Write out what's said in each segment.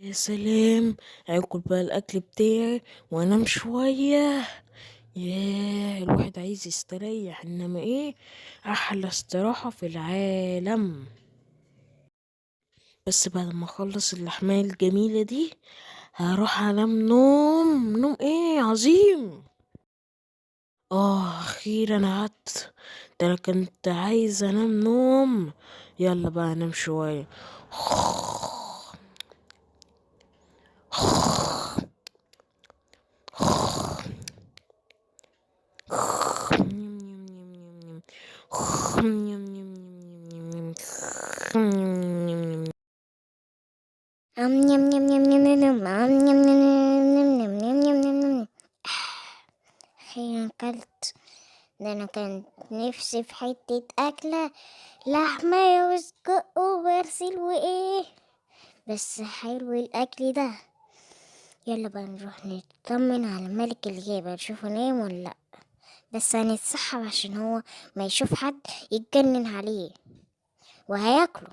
يا سلام، هاكل بقى الاكل بتاعي وانام شويه. ياه، الواحد عايز يستريح، انما ايه احلى استراحه في العالم. بس بعد ما اخلص اللحمايه الجميله دي هروح انام نوم ايه عظيم. اخيرا قعدت. ده انا كنت عايز انام نوم. يلا بقى انام شويه. أم نم نم نم نم نم أم نم نم نم نم نم نم نم نم. أخيرا أكلت. ده أنا كان نفسي في حتة أكلة لحمة وسجق وبرسل وإيه، بس حلو الأكل ده. يلا بقى نروح نطمن على ملك الغابة نشوفه نايم ولا لأ، بس هنتسحب عشان هو ما يشوف حد يتجنن عليه وهياكله،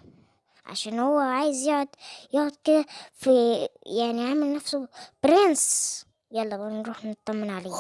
عشان هو عايز يقعد كده في، يعني عامل نفسه برنس. يلا بقى نروح نطمن عليه.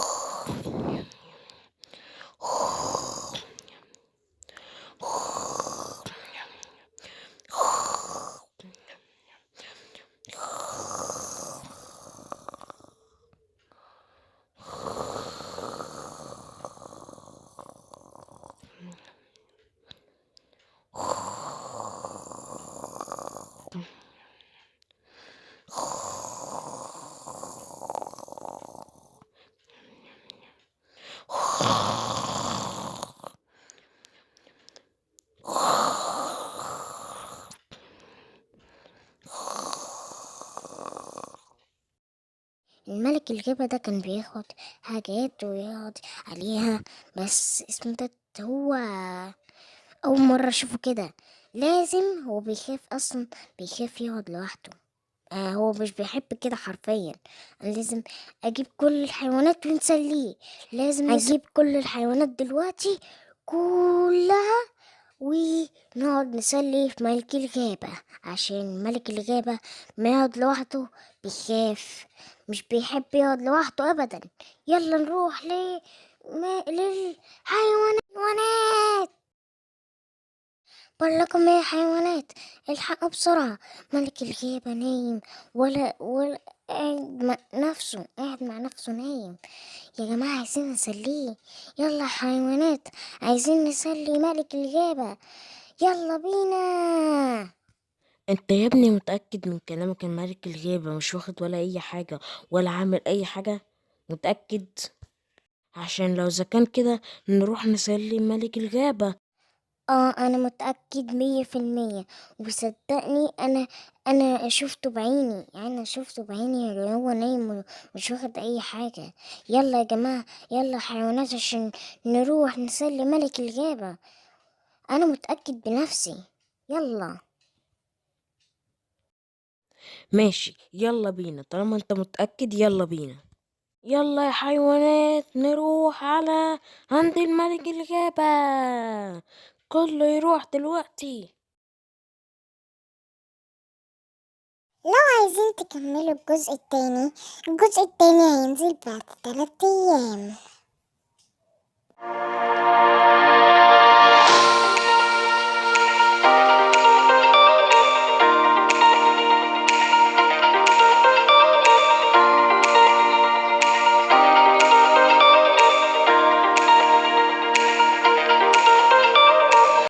الملك الغابة ده كان بياخد حاجات ويقعد عليها، بس اسمه ده هو أول مرة أشوفه كده. لازم هو بيخاف أصلا، بيخاف يقعد لوحده. هو مش بيحب كده حرفيا. أنا لازم أجيب كل الحيوانات ونسليه. لازم أجيب كل الحيوانات دلوقتي كلها ونقعد نسلي في ملك الغابة، عشان ملك الغابة ما يقعد لوحده بيخاف، مش بيحب يقعد لوحده أبدا. يلا نروح للحيوانات. بقول لكم يا حيوانات، الحقوا بسرعة، ملك الغابة نايم، ولا قاعد مع نفسه نايم. يا جماعة عايزين نسليه. يلا يا حيوانات، عايزين نسلي ملك الغابة، يلا بينا. انت يا ابني متأكد من كلامك؟ الملك الغابة مش واخد ولا اي حاجة ولا عامل اي حاجة؟ متأكد؟ عشان لو اذا كان كده نروح نسلي ملك الغابة. انا متأكد 100%، وصدقني انا شفته بعيني، يعني انا شفته بعيني اللي هو نايم ومش واخد اي حاجة. يلا يا جماعة، يلا يا حيوانات عشان نروح نسلي ملك الغابة. انا متأكد بنفسي. يلا. ماشي، يلا بينا طالما انت متأكد، يلا بينا. يلا يا حيوانات نروح على عند الملك الغابة. كله يروح دلوقتي. لو عايزين تكملوا الجزء التاني هينزل بعد 3 أيام.